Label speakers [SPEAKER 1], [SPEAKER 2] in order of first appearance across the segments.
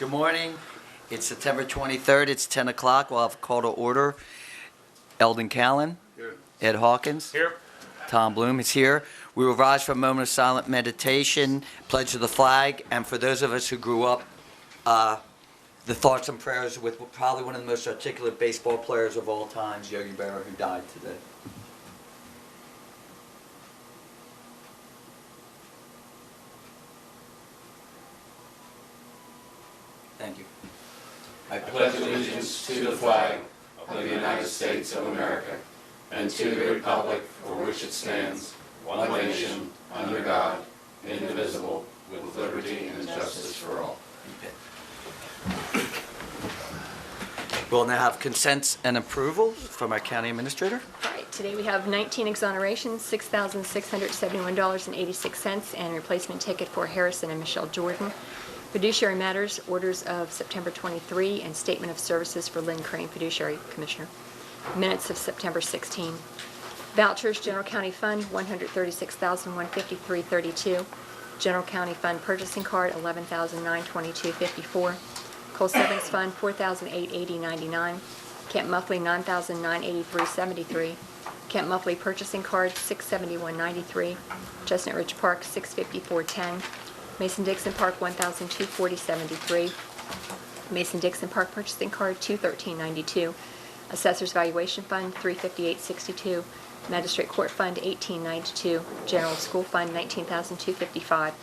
[SPEAKER 1] Good morning. It's September 23rd. It's 10 o'clock. We'll have a call to order. Eldon Callan.
[SPEAKER 2] Here.
[SPEAKER 1] Ed Hawkins.
[SPEAKER 2] Here.
[SPEAKER 1] Tom Bloom is here. We will rise for a moment of silent meditation, pledge to the flag, and for those of us who grew up, the thoughts and prayers with probably one of the most articulate baseball players of all time, Yogi Berra, who died today. Thank you.
[SPEAKER 3] I pledge allegiance to the flag of the United States of America and to the republic for which it stands, one nation, under God, indivisible, with liberty and justice for all.
[SPEAKER 1] We'll now have consents and approvals from our county administrator.
[SPEAKER 4] All right, today we have 19 exonerations, $6,671.86, and a replacement ticket for Harrison and Michelle Jordan. Fiduciary matters, orders of September 23, and statement of services for Lynn Crane, Fiduciary Commissioner. Minutes of September 16. Vouchers, General County Fund, $136,153.32. General County Fund Purchasing Card, $11,922.54. Coal Savings Fund, $4,880.99. Camp Muffley, $9,983.73. Camp Muffley Purchasing Card, $671.93. Chestnut Ridge Park, $654.10. Mason-Dixon Park, $1,240.73. Mason-Dixon Park Purchasing Card, $213.92. Assessor's Valuation Fund, $358.62. Magistrate Court Fund, $18.92. General School Fund, $19,255.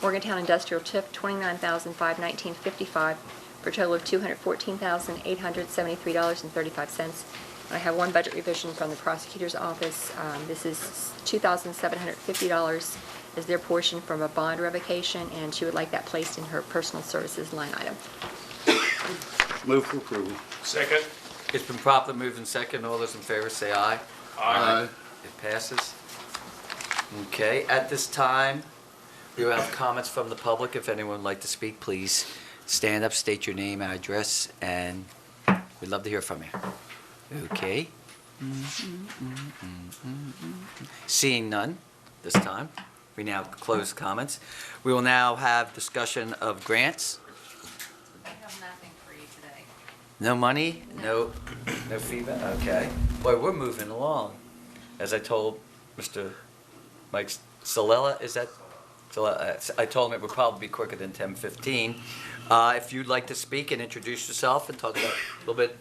[SPEAKER 4] Morgantown Industrial TIF, $29,519.55, for a total of $214,873.35. I have one budget revision from the prosecutor's office. This is $2,750 as their portion from a bond revocation, and she would like that placed in her personal services line item.
[SPEAKER 2] Move for approval.
[SPEAKER 3] Second.
[SPEAKER 1] It's been properly moved and second. All those in favor say aye.
[SPEAKER 2] Aye.
[SPEAKER 1] It passes. Okay, at this time, we will have comments from the public. If anyone would like to speak, please stand up, state your name, address, and we'd love to hear from you. Okay. Seeing none this time, we now close comments. We will now have discussion of grants.
[SPEAKER 5] I have nothing for you today.
[SPEAKER 1] No money? No feedback? Okay. Boy, we're moving along. As I told Mr. Mike Solella, is that? I told him it would probably be quicker than 10:15. If you'd like to speak and introduce yourself and talk about a little bit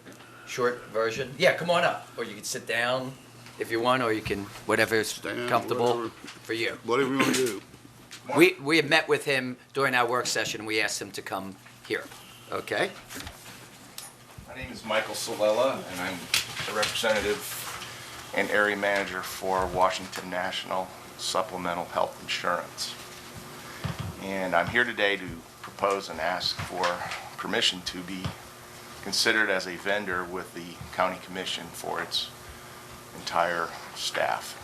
[SPEAKER 1] short version. Yeah, come on up. Or you can sit down if you want, or you can, whatever's comfortable for you.
[SPEAKER 2] Whatever you want to do.
[SPEAKER 1] We had met with him during our work session. We asked him to come here. Okay?
[SPEAKER 6] My name is Michael Solella, and I'm the representative and area manager for Washington National Supplemental Health Insurance. And I'm here today to propose and ask for permission to be considered as a vendor with the county commission for its entire staff.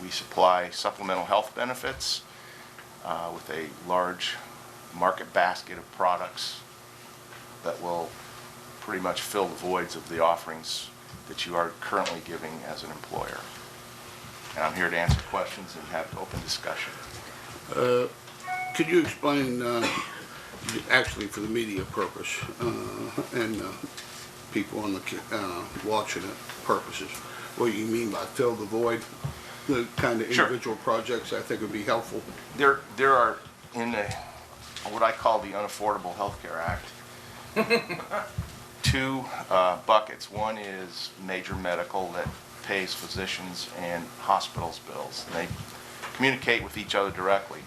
[SPEAKER 6] We supply supplemental health benefits with a large market basket of products that will pretty much fill the voids of the offerings that you are currently giving as an employer. And I'm here to answer questions and have open discussion.
[SPEAKER 2] Could you explain, actually for the media purpose and people on the watching it purposes, what you mean by fill the void? The kind of
[SPEAKER 6] Sure.
[SPEAKER 2] individual projects I think would be helpful.
[SPEAKER 6] There are in the what I call the Unaffordable Health Care Act two buckets. One is major medical that pays physicians and hospitals bills. And they communicate with each other directly.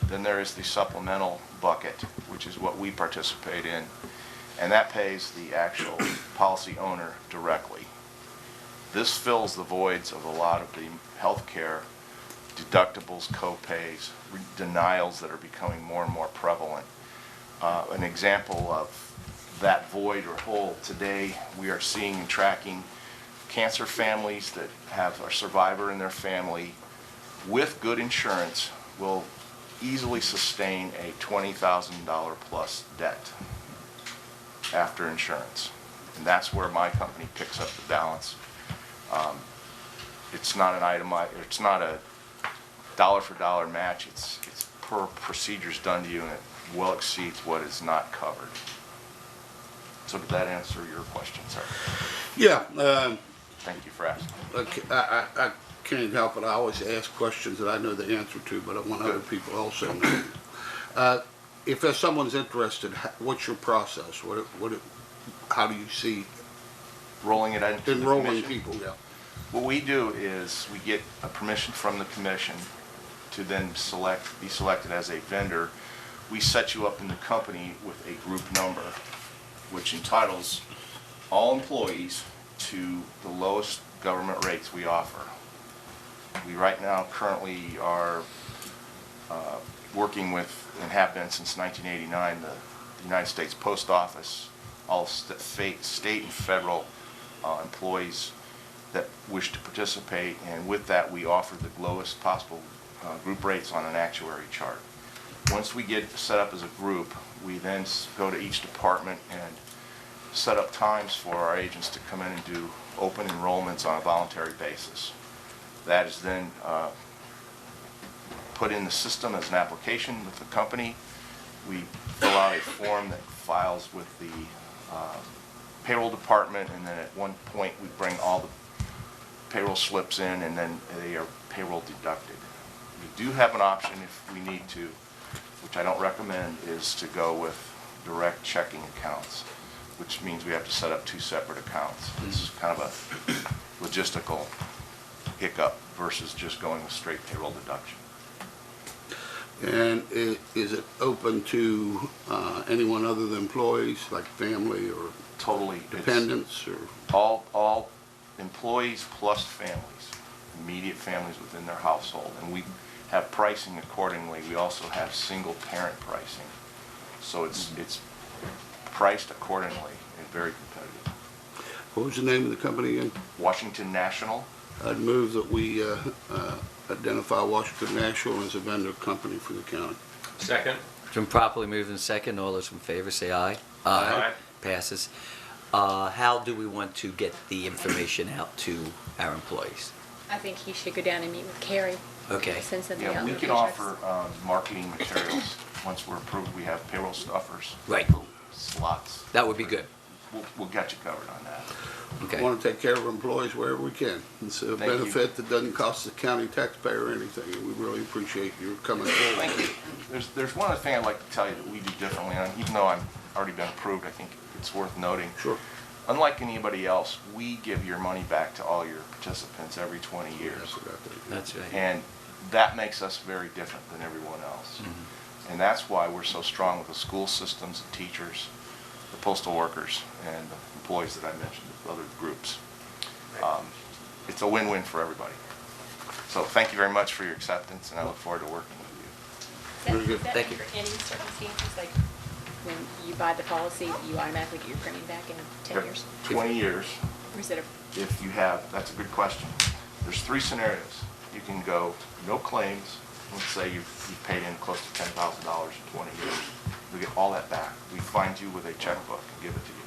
[SPEAKER 6] Then there is the supplemental bucket, which is what we participate in, and that pays the actual policy owner directly. This fills the voids of a lot of the health care deductibles, co-pays, denials that are becoming more and more prevalent. An example of that void or hole today, we are seeing and tracking cancer families that have a survivor in their family with good insurance will easily sustain a $20,000 plus debt after insurance. And that's where my company picks up the balance. It's not an item, it's not a dollar for dollar match. It's per procedures done to you, and it well exceeds what is not covered. So did that answer your question, sir?
[SPEAKER 2] Yeah,
[SPEAKER 6] Thank you for asking.
[SPEAKER 2] I can't help it. I always ask questions that I know the answer to, but I want other people also know. If there's someone's interested, what's your process? How do you see
[SPEAKER 6] Rolling it into the
[SPEAKER 2] enrolling
[SPEAKER 6] commission?
[SPEAKER 2] people? Yeah.
[SPEAKER 6] What we do is we get a permission from the commission to then be selected as a vendor. We set you up in the company with a group number, which entitles all employees to the lowest government rates we offer. We right now currently are working with, and have been since 1989, the United States Post Office, all state and federal employees that wish to participate, and with that we offer the lowest possible group rates on an actuary chart. Once we get set up as a group, we then go to each department and set up times for our agents to come in and do open enrollments on a voluntary basis. That is then put in the system as an application with the company. We fill out a form that files with the payroll department, and then at one point we bring all the payroll slips in, and then they are payroll deducted. We do have an option if we need to, which I don't recommend, is to go with direct checking accounts, which means we have to set up 2 separate accounts. This is kind of a logistical hiccup versus just going with straight payroll deduction.
[SPEAKER 2] And is it open to anyone other than employees, like family or
[SPEAKER 6] Totally. It's
[SPEAKER 2] dependents? Or
[SPEAKER 6] all employees plus families, immediate families within their household. And we have pricing accordingly. We also have single parent pricing. So it's priced accordingly and very competitive.
[SPEAKER 2] what was the name of the company again?
[SPEAKER 6] Washington National.
[SPEAKER 2] I'd move that we identify Washington National as a vendor company for the county.
[SPEAKER 3] Second.
[SPEAKER 1] It's been properly moved in second. All those in favor say aye.
[SPEAKER 3] Aye.
[SPEAKER 1] Passes. How do we want to get the information out to our employees?
[SPEAKER 4] I think he should go down and meet with Carrie.
[SPEAKER 1] Okay.
[SPEAKER 4] Send something
[SPEAKER 6] Yeah,
[SPEAKER 4] out.
[SPEAKER 6] we
[SPEAKER 4] with
[SPEAKER 6] can
[SPEAKER 4] paychecks.
[SPEAKER 6] offer marketing materials. Once we're approved, we have payroll stuffers,
[SPEAKER 1] Right.
[SPEAKER 6] slots.
[SPEAKER 1] That would be good.
[SPEAKER 6] We'll get you covered on that.
[SPEAKER 1] Okay.
[SPEAKER 2] Want to take care of our employees wherever we can. It's a
[SPEAKER 6] Thank you.
[SPEAKER 2] benefit that doesn't cost the county taxpayer anything, and we really appreciate you coming forward.
[SPEAKER 6] Thank you. There's one other thing I'd like to tell you that we do differently, and even though I've already been approved, I think it's worth noting.
[SPEAKER 2] Sure.
[SPEAKER 6] Unlike anybody else, we give your money back to all your participants every 20
[SPEAKER 2] I
[SPEAKER 6] years.
[SPEAKER 2] forgot that.
[SPEAKER 1] That's right.
[SPEAKER 6] And that makes us very different than everyone else. And that's why we're so strong with the school systems, the teachers, the postal workers, and the employees that I mentioned, the other groups. It's a win-win for everybody. So thank you very much for your acceptance, and I look forward to working with you.
[SPEAKER 2] Very good.
[SPEAKER 4] Is that
[SPEAKER 1] Thank you.
[SPEAKER 4] for any circumstances, like when you buy the policy, you automatically get your premium back in 10 years?
[SPEAKER 6] 20 years.
[SPEAKER 4] Or is it
[SPEAKER 6] If you have, that's a good question. There's 3 scenarios. You can go no claims. Let's say you've paid in close to $10,000 in 20 years. We get all that back. We find you with a checkbook and give it to you.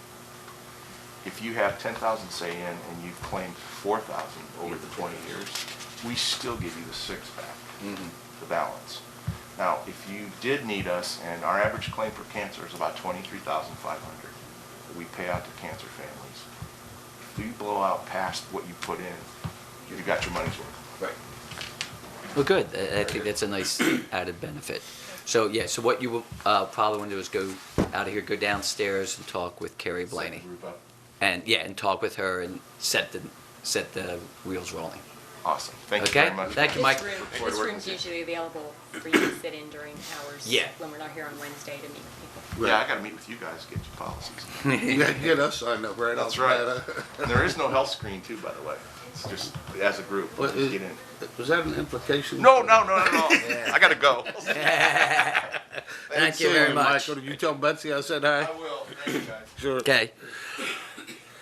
[SPEAKER 6] If you have 10,000 say in and you've claimed 4,000 over the 20 years, we still give you the 6 back, the balance. Now, if you did need us, and our average claim for cancer is about $23,500 that we pay out to cancer families. If you blow out past what you put in, you got your money's worth.
[SPEAKER 1] Right. Well, good. I think that's a nice added benefit. So, yeah, so what you will probably want to do is go out of here, go downstairs and talk with Carrie Blaney.
[SPEAKER 6] Group up.
[SPEAKER 1] And, yeah, and talk with her and set the wheels rolling.
[SPEAKER 6] Awesome. Thank you
[SPEAKER 1] Okay?
[SPEAKER 6] very much.
[SPEAKER 1] Thank you, Mike.
[SPEAKER 4] This room's usually available for you to sit in during hours.
[SPEAKER 1] Yeah.
[SPEAKER 4] When we're not here on Wednesday to meet with people.
[SPEAKER 6] Yeah, I got to meet with you guys to get your policies.
[SPEAKER 2] You gotta get us signed up right
[SPEAKER 6] That's
[SPEAKER 2] off
[SPEAKER 6] right.
[SPEAKER 2] the bat.
[SPEAKER 6] And there is no health screen too, by the way. It's just as a group.
[SPEAKER 2] Well,
[SPEAKER 6] Just get in.
[SPEAKER 2] Was that an implication?
[SPEAKER 6] No, I got to go.
[SPEAKER 1] Thank you very much.
[SPEAKER 2] Michael, did you tell Betsy I said hi?
[SPEAKER 6] will. Thank you, guys.
[SPEAKER 2] Sure.
[SPEAKER 1] Okay.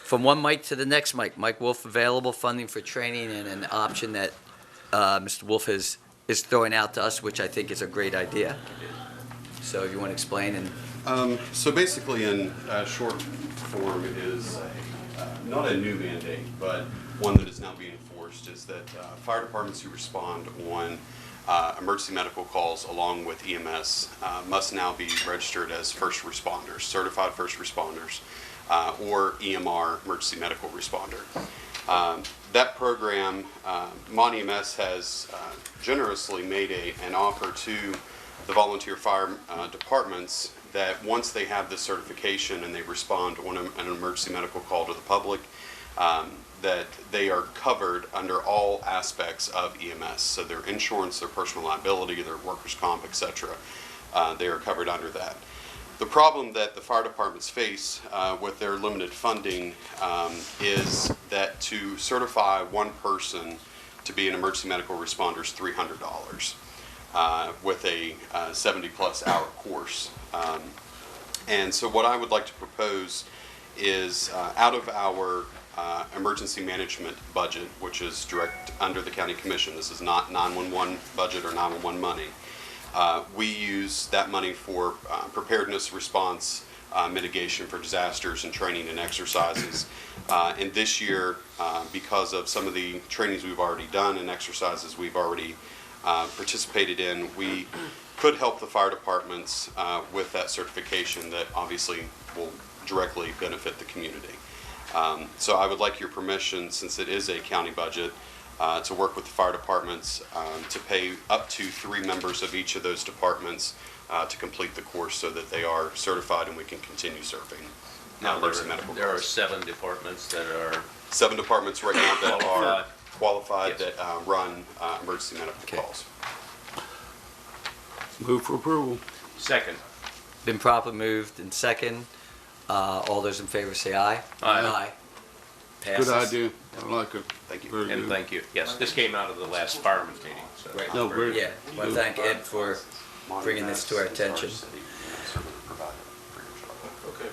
[SPEAKER 1] From one Mike to the next Mike. Mike Wolf, available funding for training, and an option that Mr. Wolf is throwing out to us, which I think is a great idea. So if you want to explain and.
[SPEAKER 7] So basically, in short form, it is not a new mandate, but one that is now being enforced, is that fire departments who respond on emergency medical calls along with EMS must now be registered as first responders, certified first responders, or EMR, emergency medical responder. That program, Mon EMS has generously made an offer to the volunteer fire departments that once they have this certification and they respond on an emergency medical call to the public, that they are covered under all aspects of EMS. So their insurance, their personal liability, their workers' comp, etc., they are covered under that. The problem that the fire departments face with their limited funding is that to certify one person to be an emergency medical responder is $300 with a 70-plus hour course. And so what I would like to propose is out of our emergency management budget, which is direct under the county commission, this is not 911 budget or 911 money, we use that money for preparedness, response, mitigation for disasters, and training and exercises. And this year, because of some of the trainings we've already done and exercises we've already participated in, we could help the fire departments with that certification that obviously will directly benefit the community. So I would like your permission, since it is a county budget, to work with the fire departments to pay up to 3 members of each of those departments to complete the course so that they are certified and we can continue serving emergency medical
[SPEAKER 8] There are
[SPEAKER 7] calls.
[SPEAKER 8] 7 departments that are
[SPEAKER 7] 7 departments right now that are qualified
[SPEAKER 8] Yes.
[SPEAKER 7] that run emergency medical
[SPEAKER 1] Okay.
[SPEAKER 7] calls.
[SPEAKER 2] Move for approval.
[SPEAKER 8] second.
[SPEAKER 1] Been properly moved and second. All those in favor say aye.
[SPEAKER 8] Aye.
[SPEAKER 1] Passes.
[SPEAKER 2] Good idea. I like it.
[SPEAKER 7] Thank you.
[SPEAKER 2] Very
[SPEAKER 8] And
[SPEAKER 2] good.
[SPEAKER 8] thank you. Yes, this came out of the last fireman's meeting, so.
[SPEAKER 1] Right.
[SPEAKER 2] No, very-
[SPEAKER 1] Yeah, I want to thank Ed for bringing this to our attention.
[SPEAKER 7] Okay.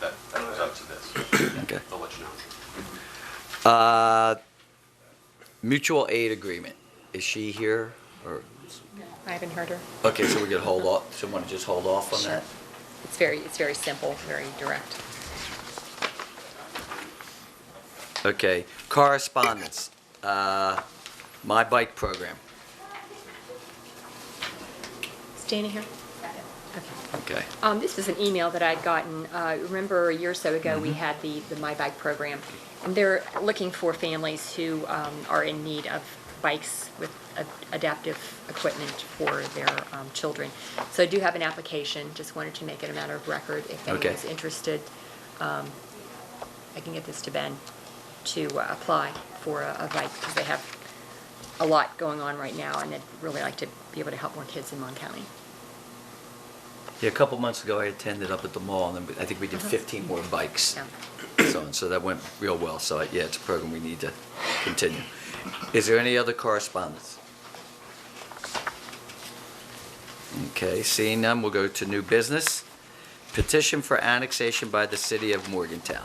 [SPEAKER 7] That was up to this.
[SPEAKER 1] Okay.
[SPEAKER 7] I'll let you know.
[SPEAKER 1] Mutual aid agreement. Is she here? Or
[SPEAKER 4] I haven't heard her.
[SPEAKER 1] okay, so we could hold off. Someone just hold off on
[SPEAKER 4] Sure.
[SPEAKER 1] that.
[SPEAKER 4] It's very simple, very direct.
[SPEAKER 1] Okay. Correspondence. My bike program.
[SPEAKER 4] Is Dana here? Okay.
[SPEAKER 1] Okay.
[SPEAKER 4] This was an email that I'd gotten, remember a year or so ago, we had the My Bike program. And they're looking for families who are in need of bikes with adaptive equipment for their children. So I do have an application, just wanted to make it a matter of record. If
[SPEAKER 1] Okay.
[SPEAKER 4] anyone's interested, I can get this to Ben to apply for a bike, because they have a lot going on right now, and they'd really like to be able to help more kids in Mon County.
[SPEAKER 1] Yeah, a couple months ago, I attended up at the mall, and then I think we did 15 more bikes.
[SPEAKER 4] Yeah.
[SPEAKER 1] So that went real well. So yeah, it's a program we need to continue. Is there any other correspondence? Okay, seeing none, we'll go to new business. Petition for annexation by the city of Morgantown.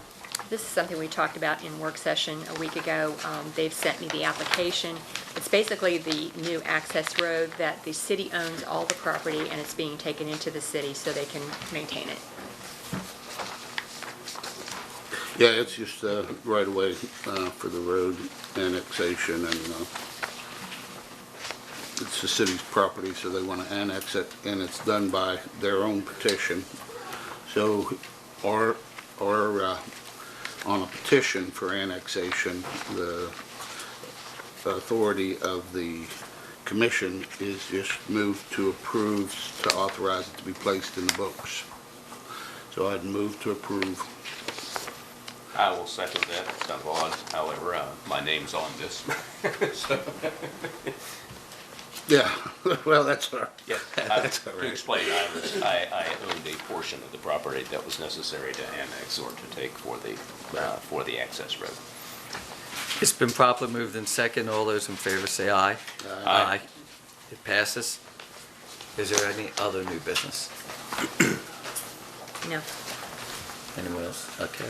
[SPEAKER 4] This is something we talked about in work session a week ago. They've sent me the application. It's basically the new access road that the city owns all the property, and it's being taken into the city so they can maintain it.
[SPEAKER 2] Yeah, it's just right away for the road annexation, and it's the city's property, so they want to annex it, and it's done by their own petition. So, or on a petition for annexation, the authority of the commission is just moved to approve, to authorize it to be placed in the books. So I'd move to approve.
[SPEAKER 8] I will second that. It's kind of odd, however, my name's on this. So,
[SPEAKER 2] Yeah, well, that's all right.
[SPEAKER 8] yeah,
[SPEAKER 1] That's all
[SPEAKER 8] to
[SPEAKER 1] right.
[SPEAKER 8] explain, I owned a portion of the property that was necessary to annex or to take for the access road.
[SPEAKER 1] It's been properly moved in second. All those in favor say aye.
[SPEAKER 8] Aye.
[SPEAKER 1] It passes. Is there any other new business?
[SPEAKER 4] No.
[SPEAKER 1] Anyone else? Okay.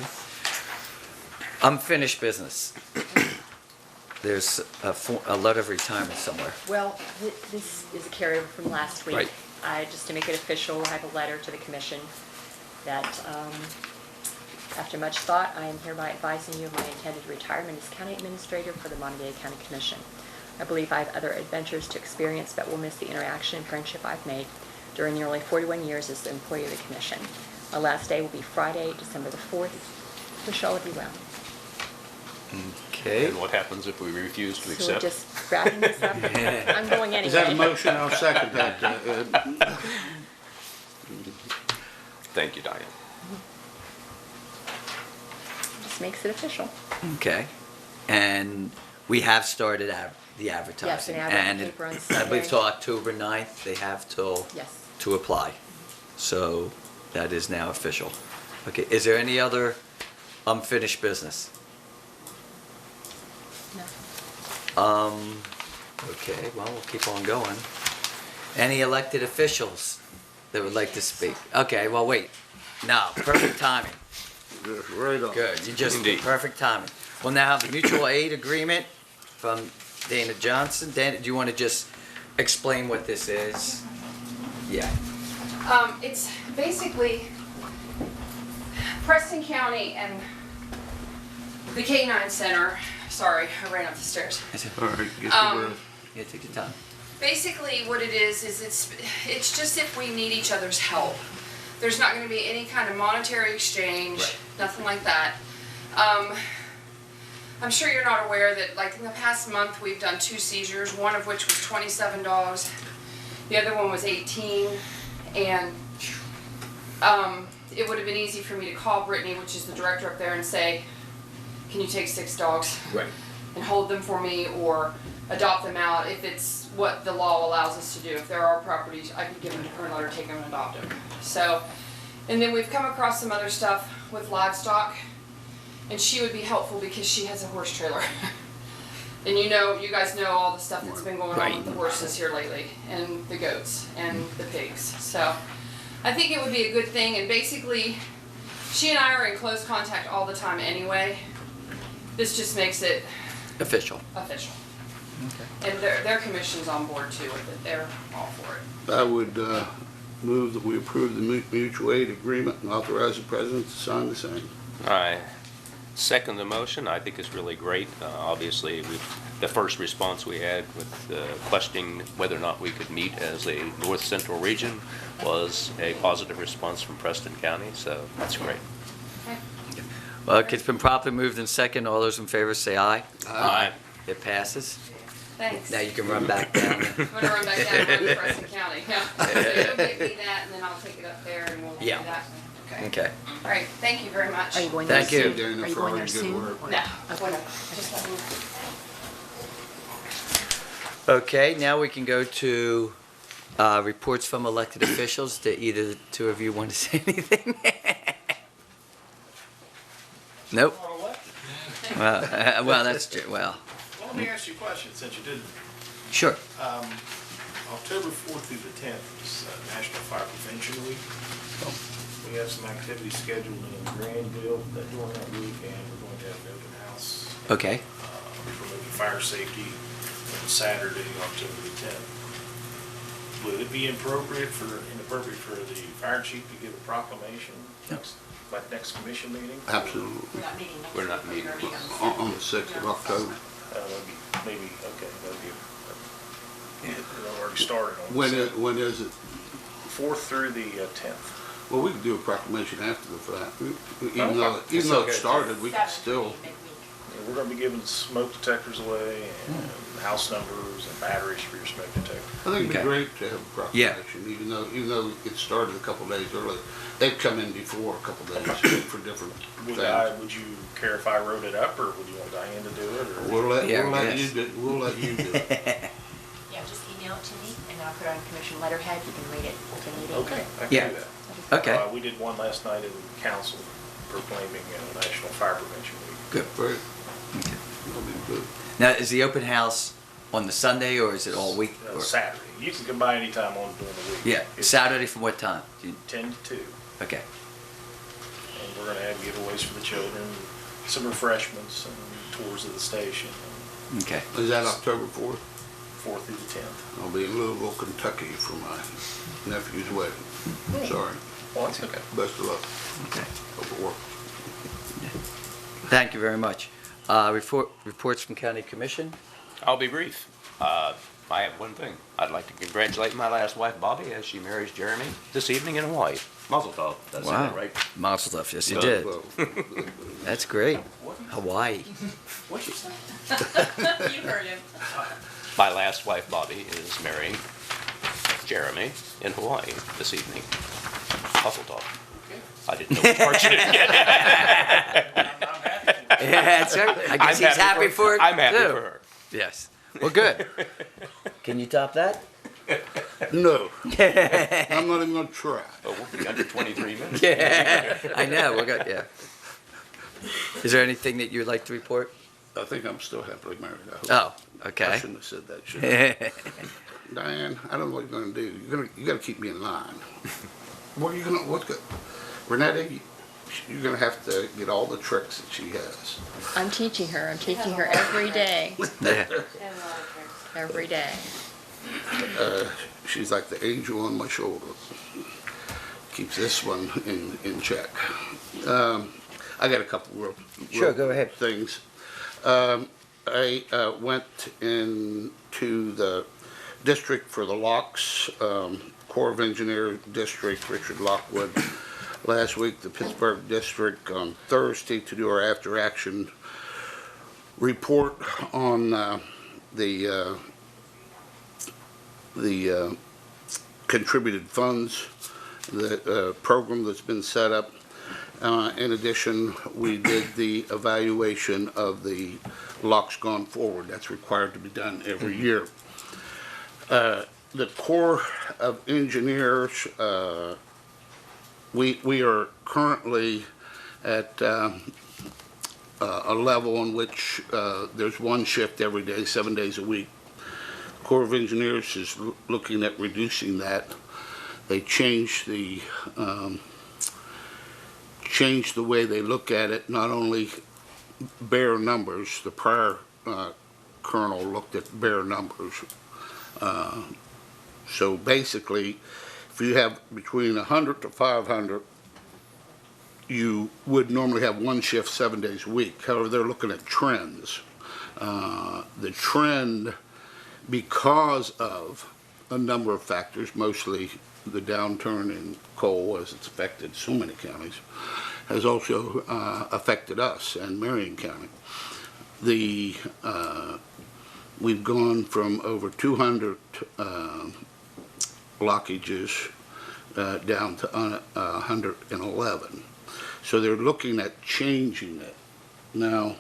[SPEAKER 1] Unfinished business. There's a letter of retirement somewhere.
[SPEAKER 4] Well, this is a carryover from last week.
[SPEAKER 1] Right.
[SPEAKER 4] Just to make it official, I have a letter to the commission that, after much thought, I am hereby advising you of my intended retirement as county administrator for the Monongalia County Commission. I believe I have other adventures to experience, but will miss the interaction and friendship I've made during nearly 41 years as an employee of the Commission. My last day will be Friday, December the 4th. Wish all of you well.
[SPEAKER 1] Okay.
[SPEAKER 8] And what happens if we refuse to
[SPEAKER 4] So we're
[SPEAKER 8] accept?
[SPEAKER 4] just wrapping this up. I'm going anyway.
[SPEAKER 2] Is that a motion? I'll second that, Ed.
[SPEAKER 8] Thank you, Diane.
[SPEAKER 4] Just makes it official.
[SPEAKER 1] Okay. And we have started the advertising.
[SPEAKER 4] Yes, an ad in the
[SPEAKER 1] And
[SPEAKER 4] paper on
[SPEAKER 1] I believe
[SPEAKER 4] Sunday.
[SPEAKER 1] till October 9th, they have till
[SPEAKER 4] Yes.
[SPEAKER 1] to apply. So that is now official. Okay, is there any other unfinished business?
[SPEAKER 4] No.
[SPEAKER 1] Okay, well, we'll keep on going. Any elected officials that would like to speak? Okay, well, wait. No, perfect timing.
[SPEAKER 2] Just right on.
[SPEAKER 1] Good, you just,
[SPEAKER 8] Indeed.
[SPEAKER 1] perfect timing. We'll now have the mutual aid agreement from Dana Johnson. Dana, do you want to just explain what this is? Yeah.
[SPEAKER 5] It's basically Preston County and the K-9 Center. Sorry, I ran up the stairs.
[SPEAKER 2] All right, get the word.
[SPEAKER 1] Yeah, take your time.
[SPEAKER 5] Basically, what it is it's just if we need each other's help. There's not going to be any kind of monetary exchange,
[SPEAKER 1] Right.
[SPEAKER 5] nothing like that. I'm sure you're not aware that, like, in the past month, we've done 2 seizures, one of which was 27 dogs. The other one was 18, and it would have been easy for me to call Brittany, which is the director up there, and say, can you take 6 dogs
[SPEAKER 1] Right.
[SPEAKER 5] and hold them for me, or adopt them out if it's what the law allows us to do. If there are properties, I could give them to her and let her take them and adopt them. So, and then we've come across some other stuff with livestock, and she would be helpful because she has a horse trailer. And you guys know all the stuff that's been going on with the horses here lately, and the goats, and the pigs. So, I think it would be a good thing, and basically, she and I are in close contact all the time anyway. This just makes it
[SPEAKER 1] Official.
[SPEAKER 5] official. And their commission's on board too with it, they're all for it.
[SPEAKER 2] I would move that we approve the mutual aid agreement and authorize the president to sign the same.
[SPEAKER 8] I second the motion. I think it's really great. Obviously, the first response we had with questioning whether or not we could meet as a North Central region was a positive response from Preston County, so that's great.
[SPEAKER 5] Okay.
[SPEAKER 1] Well, it's been properly moved in second. All those in favor say aye.
[SPEAKER 8] Aye.
[SPEAKER 1] It passes.
[SPEAKER 5] Thanks.
[SPEAKER 1] Now you can run back down.
[SPEAKER 5] I'm gonna run back down to Preston County, yeah. So you'll give me that, and then I'll take it up there, and we'll do
[SPEAKER 1] Yeah.
[SPEAKER 5] that. Okay.
[SPEAKER 1] Okay.
[SPEAKER 5] All right, thank you very much.
[SPEAKER 4] Are you going there
[SPEAKER 1] Thank you.
[SPEAKER 4] soon?
[SPEAKER 2] Dana,
[SPEAKER 4] Are you
[SPEAKER 2] for
[SPEAKER 4] going
[SPEAKER 2] all
[SPEAKER 4] there
[SPEAKER 2] your good
[SPEAKER 4] soon?
[SPEAKER 2] work.
[SPEAKER 4] or-
[SPEAKER 5] No,
[SPEAKER 4] Okay.
[SPEAKER 5] whatever. Just let me.
[SPEAKER 1] Okay, now we can go to reports from elected officials. Do either the two of you want to say anything? Nope. Well, that's true. Well,
[SPEAKER 9] Well, let me ask you a question, since you didn't.
[SPEAKER 1] sure.
[SPEAKER 9] October 4th through the 10th is National Fire Prevention Week. We have some activities scheduled in Granville that during that weekend. We're going to have an open house
[SPEAKER 1] Okay.
[SPEAKER 9] promoting fire safety on Saturday, October the 10th. Would it be inappropriate for the fire chief to give a proclamation next commission meeting?
[SPEAKER 2] Absolutely.
[SPEAKER 5] We're not meeting.
[SPEAKER 8] We're not meeting.
[SPEAKER 2] On the 6th of October.
[SPEAKER 9] Maybe, okay, that'd be, it already started on the
[SPEAKER 2] When is it?
[SPEAKER 9] 4th through the 10th.
[SPEAKER 2] Well, we could do a proclamation after the fact. Even
[SPEAKER 1] That's
[SPEAKER 2] though
[SPEAKER 1] okay.
[SPEAKER 2] it started, we could still,
[SPEAKER 9] Yeah, we're gonna be giving smoke detectors away and house numbers and batteries for your smoke detector.
[SPEAKER 2] I think it'd be
[SPEAKER 1] Okay.
[SPEAKER 2] great to have a proclamation, even though it started a couple days early. They've come in before a couple days for different things.
[SPEAKER 9] Would you care if I wrote it up, or would you want Diane to do it, or?
[SPEAKER 2] We'll let
[SPEAKER 1] Yeah,
[SPEAKER 2] you
[SPEAKER 1] yes.
[SPEAKER 2] we'll let you do it.
[SPEAKER 4] Yeah, just email it to me, and I'll put it on commission letterhead. You can read it at the meeting.
[SPEAKER 9] Okay, I
[SPEAKER 1] Yeah.
[SPEAKER 9] can do that.
[SPEAKER 1] Okay.
[SPEAKER 9] We did one last night in council proclaiming National Fire Prevention Week.
[SPEAKER 1] Good.
[SPEAKER 2] Great,
[SPEAKER 1] Okay.
[SPEAKER 2] that'll be good.
[SPEAKER 1] Now, is the open house on the Sunday or is it all week? or-
[SPEAKER 9] Saturday. You can come by anytime during the week.
[SPEAKER 1] Yeah,
[SPEAKER 9] It's
[SPEAKER 1] Saturday from what time?
[SPEAKER 9] 10 to 2.
[SPEAKER 1] Okay.
[SPEAKER 9] And we're gonna have giveaways for the children, some refreshments and tours of the station,
[SPEAKER 1] Okay.
[SPEAKER 2] Is that October 4th?
[SPEAKER 9] 4th through the 10th.
[SPEAKER 2] I'll be in Louisville, Kentucky for my nephew's wedding. Sorry.
[SPEAKER 9] Well, that's okay.
[SPEAKER 2] Best of luck.
[SPEAKER 1] Okay.
[SPEAKER 2] Hope it works.
[SPEAKER 1] Thank you very much. Reports from county commission?
[SPEAKER 8] I'll be brief. I have one thing. I'd like to congratulate my last wife, Bobby, as she marries Jeremy this evening in Hawaii. Mazel tov. That's
[SPEAKER 1] Wow.
[SPEAKER 8] right.
[SPEAKER 1] Mazel tov. Yes, you
[SPEAKER 8] Yeah.
[SPEAKER 1] did. That's great. Hawaii.
[SPEAKER 8] What'd you say?
[SPEAKER 5] You heard him.
[SPEAKER 8] My last wife, Bobby, is marrying Jeremy in Hawaii this evening. Mazel tov. I didn't know which part you didn't get.
[SPEAKER 1] Yeah, that's right. I guess he's happy for it
[SPEAKER 8] I'm happy
[SPEAKER 1] too.
[SPEAKER 8] for her.
[SPEAKER 1] Yes. Well, good. Can you top that?
[SPEAKER 2] No, I'm not even gonna try.
[SPEAKER 8] Oh, we'll be under 23 minutes.
[SPEAKER 1] Yeah, I know. We're good. Yeah. Is there anything that you'd like to report?
[SPEAKER 2] I think I'm still happily married. I hope.
[SPEAKER 1] Oh,
[SPEAKER 2] I
[SPEAKER 1] okay.
[SPEAKER 2] shouldn't have said that, should I? Diane, I don't know what you're gonna do. You gotta keep me in line. What are you gonna, Renetta, you're gonna have to get all the tricks that she has.
[SPEAKER 4] I'm teaching her. I'm teaching her every day.
[SPEAKER 1] Yeah.
[SPEAKER 4] Every day.
[SPEAKER 2] She's like the angel on my shoulder. Keeps this one in check. I got a couple
[SPEAKER 1] Sure, go ahead.
[SPEAKER 2] things. I went into the district for the locks, Corps of Engineer District, Richard Lockwood, last week, the Pittsburgh District on Thursday to do our after-action report on the contributed funds, the program that's been set up. In addition, we did the evaluation of the locks gone forward. That's required to be done every year. The Corps of Engineers, we are currently at a level in which there's one shift every day, 7 days a week. Corps of Engineers is looking at reducing that. They changed the way they look at it, not only bare numbers. The prior colonel looked at bare numbers. So basically, if you have between 100 to 500, you would normally have one shift 7 days a week. However, they're looking at trends. The trend, because of a number of factors, mostly the downturn in coal as it's affected so many counties, has also affected us and Marion County. We've gone from over 200 blockages down to 111. So they're looking at changing it. Now,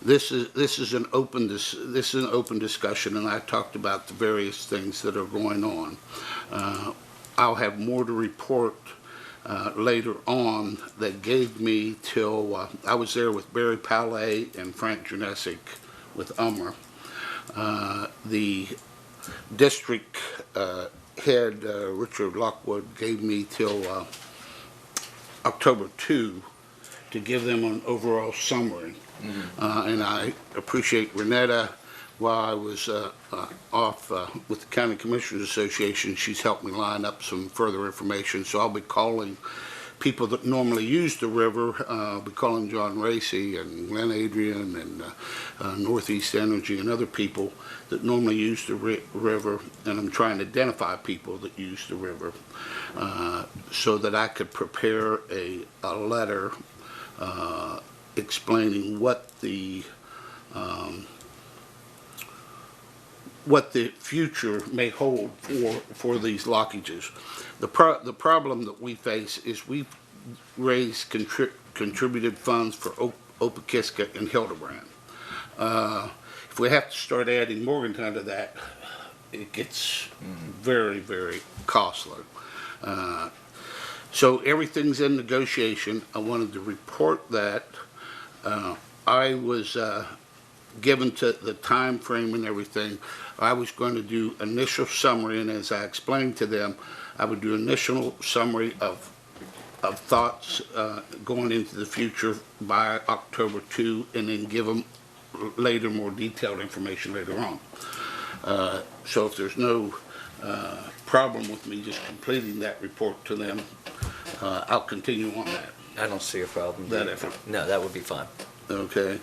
[SPEAKER 2] this is an open discussion, and I talked about the various things that are going on. I'll have more to report later on. That gave me till I was there with Barry Palais and Frank Janesic with UMRA. The district head, Richard Lockwood, gave me till October 2 to give them an overall summary. And I appreciate Renetta. While I was off with the County Commissioners Association, she's helped me line up some further information. So I'll be calling people that normally use the river. I'll be calling John Racy and Glenn Adrian and Northeast Energy and other people that normally use the river. And I'm trying to identify people that use the river so that I could prepare a letter explaining what the future may hold for these lockages. The problem that we face is we've raised contributed funds for Opakiska and Hildebrand. If we have to start adding Morgantown to that, it gets very, very costly. So everything's in negotiation. I wanted to report that. I was given to the time frame and everything. I was going to do initial summary, and as I explained to them, I would do initial summary of thoughts going into the future by October 2, and then give them later more detailed information later on. So if there's no problem with me just completing that report to them, I'll continue on that.
[SPEAKER 1] I don't see a problem.
[SPEAKER 2] That effort.
[SPEAKER 1] No, that would be fine.
[SPEAKER 2] Okay.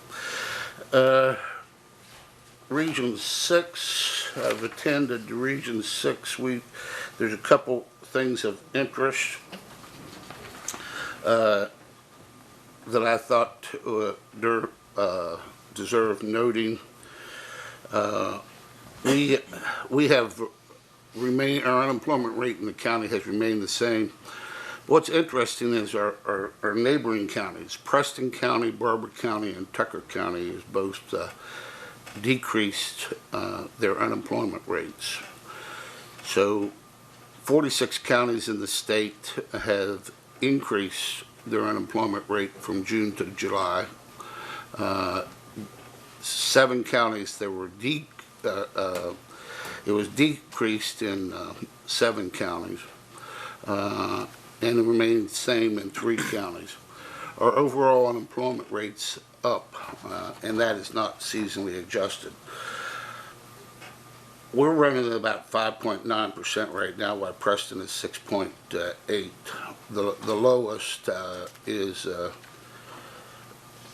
[SPEAKER 2] Region 6, I've attended the Region 6 week. There's a couple things of interest that I thought deserve noting. We have remained, our unemployment rate in the county has remained the same. What's interesting is our neighboring counties, Preston County, Barber County, and Tucker County, has both decreased their unemployment rates. So 46 counties in the state have increased their unemployment rate from June to July. 7 counties that were it was decreased in 7 counties, and it remained the same in 3 counties. Our overall unemployment rate's up, and that is not seasonally adjusted. We're running at about 5.9% right now, while Preston is 6.8. The lowest is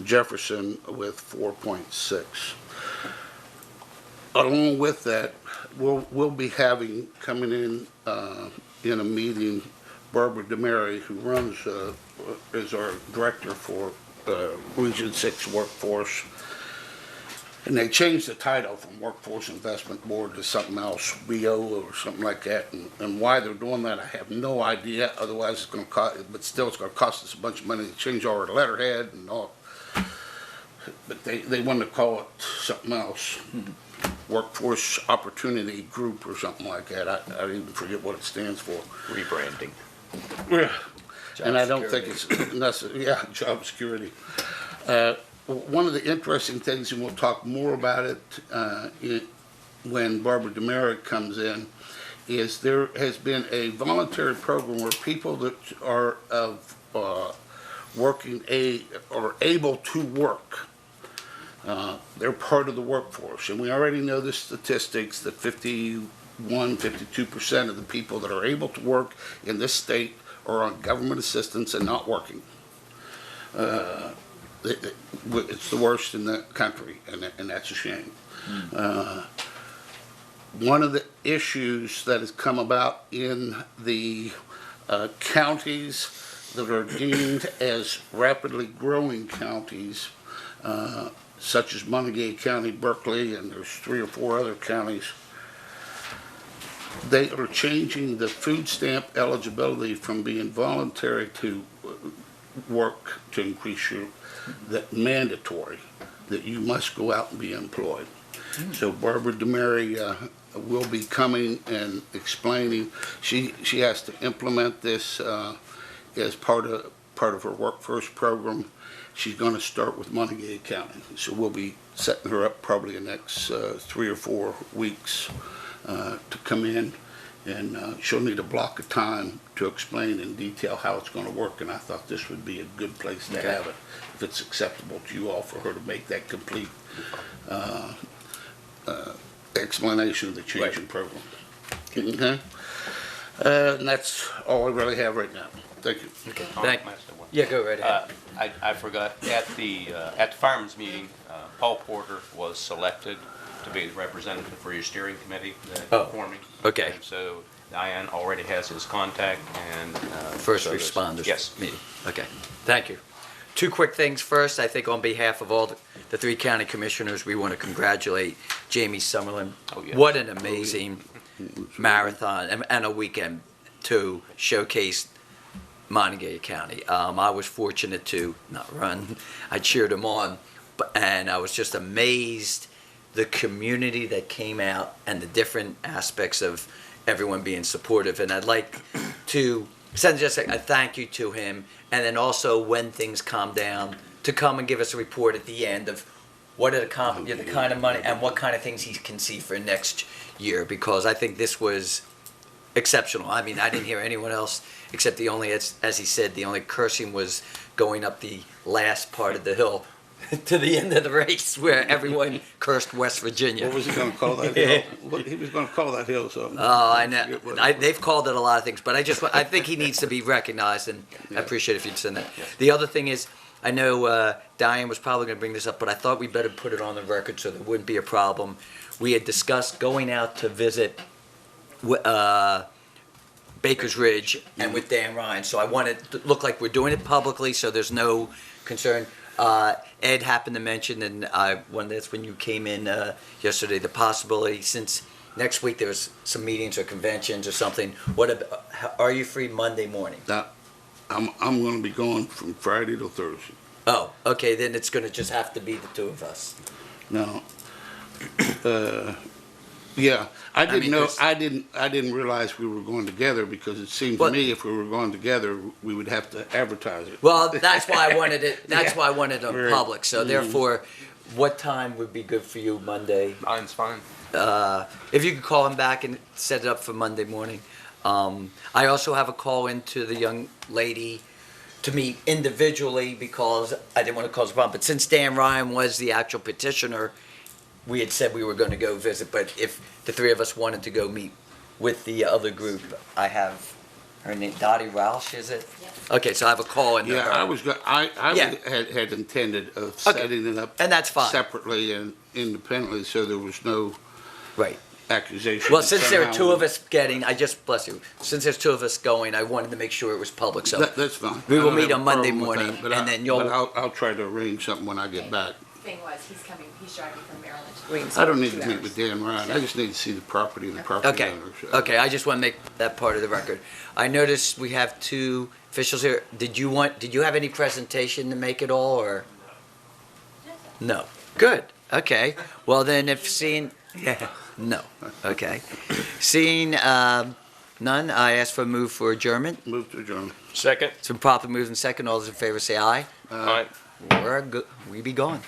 [SPEAKER 2] Jefferson with 4.6. Along with that, we'll be having coming in a meeting Barbara DeMary, who runs is our director for Region 6 Workforce. And they changed the title from Workforce Investment Board to something else, BO or something like that. And why they're doing that, I have no idea. Otherwise, it's going to cost, but still, it's going to cost us a bunch of money to change our letterhead and all. But they wanted to call it something else, Workforce Opportunity Group or something like that. I even forget what it stands for.
[SPEAKER 8] Rebranding.
[SPEAKER 2] Yeah. And I don't think it's necessary. Yeah, job security. One of the interesting things, and we'll talk more about it when Barbara DeMerick comes in, is there has been a voluntary program where people that are are able to work. They're part of the workforce, and we already know the statistics that 52% of the people that are able to work in this state are on government assistance and not working. It's the worst in the country, and that's a shame. One of the issues that has come about in the counties that are deemed as rapidly growing counties, such as Monongalia County, Berkeley, and there's 3 or 4 other counties, they are changing the food stamp eligibility from being voluntary to work to increase your, that mandatory, that you must go out and be employed. So Barbara DeMary will be coming and explaining. She has to implement this as part of her workforce program. She's going to start with Monongalia County. So we'll be setting her up probably in the next 3 or 4 weeks to come in, and she'll need a block of time to explain in detail how it's going to work, and I thought this would be a good place to have it, if it's acceptable to you all, for her to make that complete explanation of the change in program. Okay? And that's all I really have right now. Thank you.
[SPEAKER 1] Okay.
[SPEAKER 8] Thank you.
[SPEAKER 1] Yeah, go right ahead.
[SPEAKER 8] I forgot, at the firemen's meeting, Paul Porter was selected to be the representative for your steering committee forming.
[SPEAKER 1] Okay.
[SPEAKER 8] And so Diane already has his contact and.
[SPEAKER 1] First
[SPEAKER 8] so
[SPEAKER 1] responders
[SPEAKER 8] Yes.
[SPEAKER 1] meeting. Okay, thank you. 2 quick things. First, I think on behalf of all the 3 county commissioners, we want to congratulate Jamie Summerlin.
[SPEAKER 8] Oh, yeah.
[SPEAKER 1] What an amazing marathon and a weekend to showcase Monongalia County. I was fortunate to not run. I cheered him on, and I was just amazed the community that came out and the different aspects of everyone being supportive. And I'd like to send just a thank you to him, and then also, when things calm down, to come and give us a report at the end of what are the kind of money and what kind of things he can see for next year, because I think this was exceptional. I mean, I didn't hear anyone else except the only, as he said, the only cursing was going up the last part of the hill to the end of the race, where everyone cursed West Virginia.
[SPEAKER 2] What was he going to call that hill? He was going to call that hill something.
[SPEAKER 1] Oh, I know. They've called it a lot of things, but I think he needs to be recognized, and I appreciate if you'd send that. The other thing is, I know Diane was probably going to bring this up, but I thought we better put it on the record so there wouldn't be a problem. we had discussed going out to visit Baker's Ridge and with Dan Ryan. So I want it to look like we're doing it publicly, so there's no concern. Ed happened to mention, and that's when you came in yesterday, the possibility, since next week there's some meetings or conventions or something. Are you free Monday morning?
[SPEAKER 2] I'm going to be gone from Friday to Thursday.
[SPEAKER 1] Oh, okay, then it's going to just have to be the two of us.
[SPEAKER 2] No. Yeah, I didn't
[SPEAKER 1] mean,
[SPEAKER 2] know.
[SPEAKER 1] there's-
[SPEAKER 2] I didn't realize we were going together, because it seemed
[SPEAKER 1] Well-
[SPEAKER 2] to me if we were going together, we would have to advertise it.
[SPEAKER 1] Well, that's why I wanted it. That's
[SPEAKER 2] Yeah.
[SPEAKER 1] why I wanted it
[SPEAKER 2] Right.
[SPEAKER 1] public. So therefore, what time would be good for you Monday?
[SPEAKER 8] Mine's fine.
[SPEAKER 1] If you could call him back and set it up for Monday morning. I also have a call into the young lady to meet individually, because I didn't want to cause a problem. But since Dan Ryan was the actual petitioner, we had said we were going to go visit. But if the three of us wanted to go meet with the other group, I have her name, Dottie Roush, is it? Okay, so I have a call into
[SPEAKER 2] Yeah,
[SPEAKER 1] her.
[SPEAKER 2] I was.
[SPEAKER 1] Yeah.
[SPEAKER 2] Had intended of setting it up
[SPEAKER 1] And that's fine.
[SPEAKER 2] separately and independently, so there was no
[SPEAKER 1] Right.
[SPEAKER 2] accusation.
[SPEAKER 1] Well, since there are
[SPEAKER 2] somehow-
[SPEAKER 1] two of us bless you, since there's two of us going, I wanted to make sure it was public, so.
[SPEAKER 2] That's fine.
[SPEAKER 1] We
[SPEAKER 2] I
[SPEAKER 1] will
[SPEAKER 2] don't
[SPEAKER 1] meet
[SPEAKER 2] have a
[SPEAKER 1] on Monday
[SPEAKER 2] problem with
[SPEAKER 1] morning,
[SPEAKER 2] that, but
[SPEAKER 1] and then you'll-
[SPEAKER 2] But I'll try to arrange something when I get back.
[SPEAKER 4] Thing was, he's driving from Maryland.
[SPEAKER 2] I don't need to meet with Dan Ryan. I just need to see the property and the property
[SPEAKER 1] Okay,
[SPEAKER 2] owners.
[SPEAKER 1] okay, I just want to make that part of the record. I noticed we have two officials here. Did you have any presentation to make at all, or? No. Good, okay. Well, then if seeing, no, okay. Seeing none, I ask for a move for adjournment.
[SPEAKER 2] Move to adjourn.
[SPEAKER 8] Second.
[SPEAKER 1] It's been properly moved and second. All those in favor say aye.
[SPEAKER 8] Aye.
[SPEAKER 1] We be gone.